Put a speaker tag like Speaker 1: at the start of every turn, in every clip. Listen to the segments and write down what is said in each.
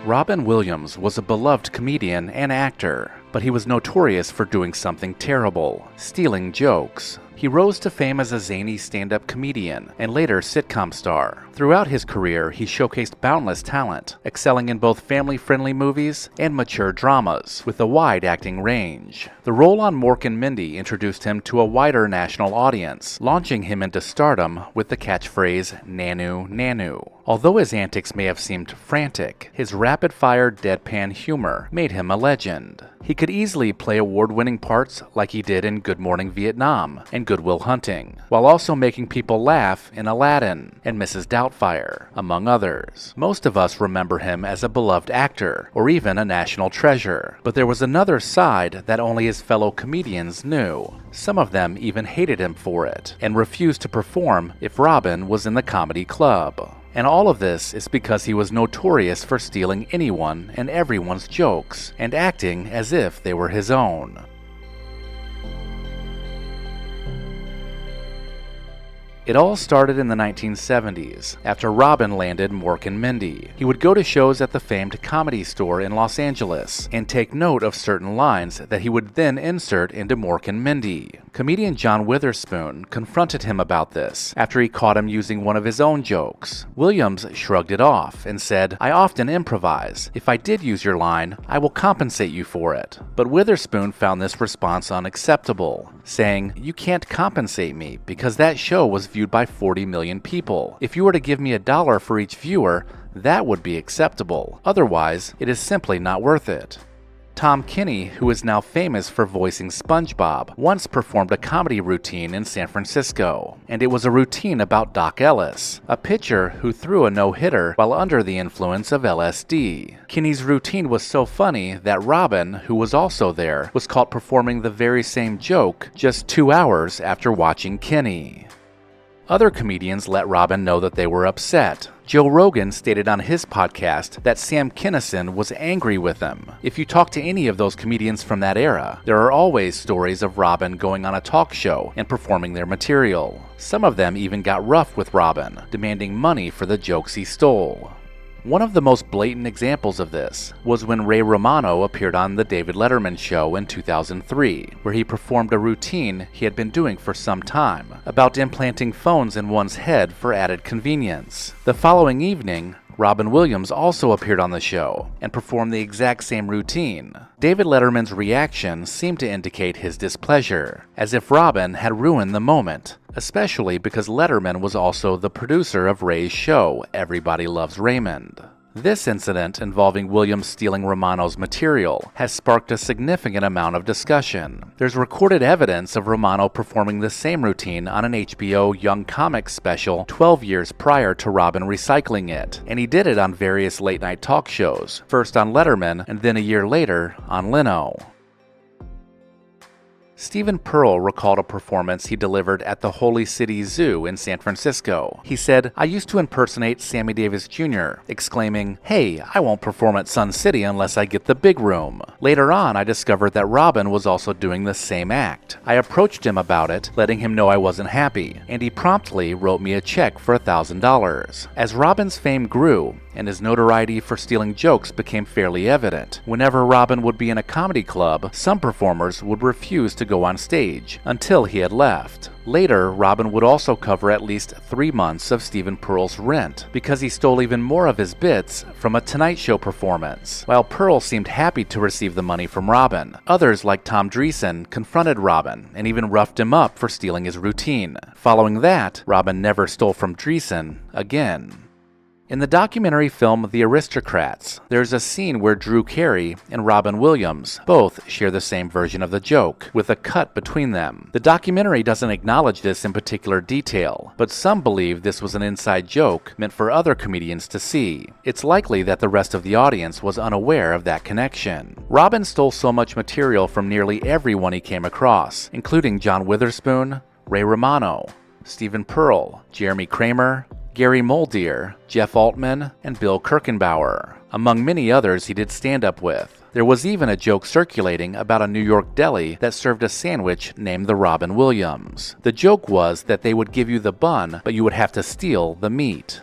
Speaker 1: Robin Williams was a beloved comedian and actor, but he was notorious for doing something terrible: stealing jokes. He rose to fame as a zany stand-up comedian and later sitcom star. Throughout his career, he showcased boundless talent, excelling in both family-friendly movies and mature dramas with a wide acting range. The role on Mork Mindy introduced him to a wider national audience, launching him into stardom with the catchphrase "nanu, nanu." Although his antics may have seemed frantic, his rapid-fire deadpan humor made him a legend. He could easily play award-winning parts like he did in Good Morning Vietnam and Good Will Hunting, while also making people laugh in Aladdin and Mrs. Doubtfire, among others. Most of us remember him as a beloved actor, or even a national treasure. But there was another side that only his fellow comedians knew. Some of them even hated him for it, and refused to perform if Robin was in the comedy club. And all of this is because he was notorious for stealing anyone and everyone's jokes and acting as if they were his own. It all started in the 1970s, after Robin landed Mork Mindy. He would go to shows at the famed Comedy Store in Los Angeles and take note of certain lines that he would then insert into Mork Mindy. Comedian John Witherspoon confronted him about this after he caught him using one of his own jokes. Williams shrugged it off and said, "I often improvise. If I did use your line, I will compensate you for it." But Witherspoon found this response unacceptable, saying, "You can't compensate me because that show was viewed by 40 million people. If you were to give me $1 for each viewer, that would be acceptable. Otherwise, it is simply not worth it." Tom Kenny, who is now famous for voicing SpongeBob, once performed a comedy routine in San Francisco, and it was a routine about Doc Ellis, a pitcher who threw a no-hitter while under the influence of LSD. Kenny's routine was so funny that Robin, who was also there, was caught performing the very same joke just 2 hours after watching Kenny. Other comedians let Robin know that they were upset. Joe Rogan stated on his podcast that Sam Kinison was angry with him. If you talk to any of those comedians from that era, there are always stories of Robin going on a talk show and performing their material. Some of them even got rough with Robin, demanding money for the jokes he stole. One of the most blatant examples of this was when Ray Romano appeared on The David Letterman Show in 2003, where he performed a routine he had been doing for some time about implanting phones in one's head for added convenience. The following evening, Robin Williams also appeared on the show and performed the exact same routine. David Letterman's reaction seemed to indicate his displeasure, as if Robin had ruined the moment, especially because Letterman was also the producer of Ray's show, Everybody Loves Raymond. This incident involving Williams stealing Romano's material has sparked a significant amount of discussion. There's recorded evidence of Romano performing the same routine on an HBO Young Comics special 12 years prior to Robin recycling it, and he did it on various late-night talk shows, first on Letterman and then a year later on Leno. Stephen Pearl recalled a performance he delivered at the Holy City Zoo in San Francisco. He said, "I used to impersonate Sammy Davis Jr., exclaiming, 'Hey, I won't perform at Sun City unless I get the big room.' Later on, I discovered that Robin was also doing the same act. I approached him about it, letting him know I wasn't happy, and he promptly wrote me a check for $1,000. As Robin's fame grew, and his notoriety for stealing jokes became fairly evident, whenever Robin would be in a comedy club, some performers would refuse to go on stage until he had left. Later, Robin would also cover at least 3 months of Stephen Pearl's rent because he stole even more of his bits from a Tonight Show performance. While Pearl seemed happy to receive the money from Robin, others like Tom Dreesen confronted Robin and even roughed him up for stealing his routine. Following that, Robin never stole from Dreesen again. In the documentary film The Aristocrats, there's a scene where Drew Carey and Robin Williams both share the same version of the joke, with a cut between them. The documentary doesn't acknowledge this in particular detail, but some believe this was an inside joke meant for other comedians to see. It's likely that the rest of the audience was unaware of that connection. Robin stole so much material from nearly everyone he came across, including John Witherspoon, Ray Romano, Stephen Pearl, Jeremy Kramer, Gary Muldeer, Jeff Altman, and Bill Kirchenbauer, among many others he did stand-up with. There was even a joke circulating about a New York deli that served a sandwich named the Robin Williams. The joke was that they would give you the bun, but you would have to steal the meat.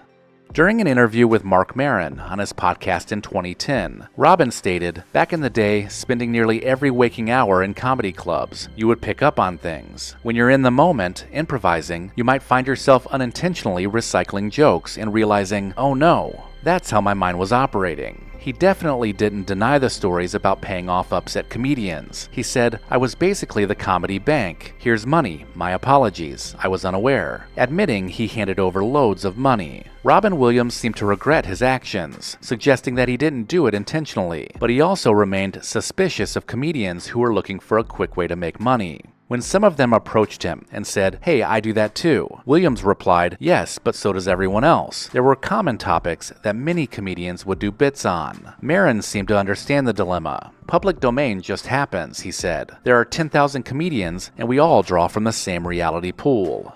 Speaker 1: During an interview with Mark Maron on his podcast in 2010, Robin stated, "Back in the day, spending nearly every waking hour in comedy clubs, you would pick up on things. When you're in the moment, improvising, you might find yourself unintentionally recycling jokes and realizing, oh no, that's how my mind was operating." He definitely didn't deny the stories about paying off upset comedians. He said, "I was basically the comedy bank. Here's money. My apologies. I was unaware," admitting he handed over loads of money. Robin Williams seemed to regret his actions, suggesting that he didn't do it intentionally, but he also remained suspicious of comedians who were looking for a quick way to make money. When some of them approached him and said, "Hey, I do that too," Williams replied, "Yes, but so does everyone else." There were common topics that many comedians would do bits on. Maron seemed to understand the dilemma. "Public domain just happens," he said. "There are 10,000 comedians, and we all draw from the same reality pool."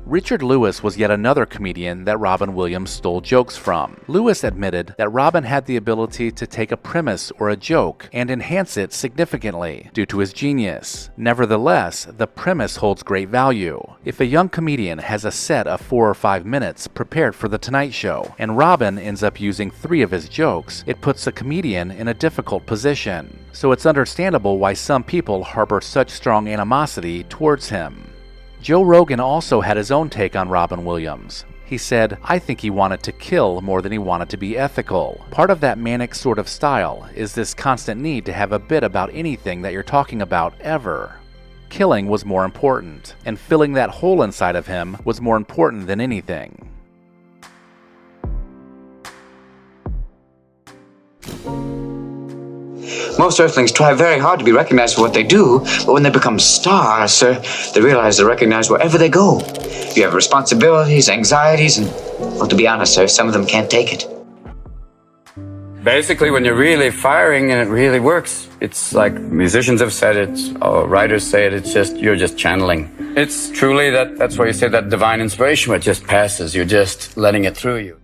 Speaker 1: Richard Lewis was yet another comedian that Robin Williams stole jokes from. Lewis admitted that Robin had the ability to take a premise or a joke and enhance it significantly due to his genius. Nevertheless, the premise holds great value. If a young comedian has a set of 4 or 5 minutes prepared for The Tonight Show, and Robin ends up using 3 of his jokes, it puts the comedian in a difficult position. So it's understandable why some people harbor such strong animosity towards him. Joe Rogan also had his own take on Robin Williams. He said, "I think he wanted to kill more than he wanted to be ethical. Part of that manic sort of style is this constant need to have a bit about anything that you're talking about ever." Killing was more important, and filling that hole inside of him was more important than anything.
Speaker 2: Most Earthlings try very hard to be recognized for what they do, but when they become stars, sir, they realize they're recognized wherever they go. You have responsibilities, anxieties, and, well, to be honest, sir, some of them can't take it.
Speaker 3: Basically, when you're really firing and it really works, it's like musicians have said it, or writers say it, you're just channeling. It's truly that's why you say that divine inspiration, where it just passes, you're just letting it through you.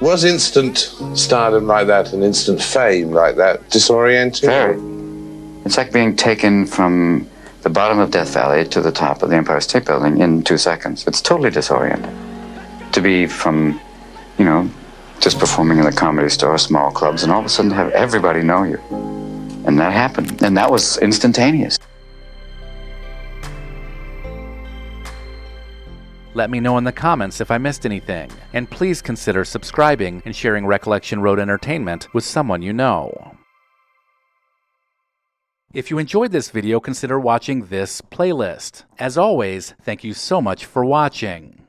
Speaker 4: Was instant stardom like that and instant fame like that disorienting?
Speaker 3: Very. It's like being taken from the bottom of Death Valley to the top of the Empire State Building in 2 seconds. It's totally disorienting. To be from, just performing in the Comedy Store, small clubs, and all of a sudden have everybody know you. And that happened. And that was instantaneous.
Speaker 1: Let me know in the comments if I missed anything, and please consider subscribing and sharing Recollection Road Entertainment with someone you know. If you enjoyed this video, consider watching this playlist. As always, thank you so much for watching.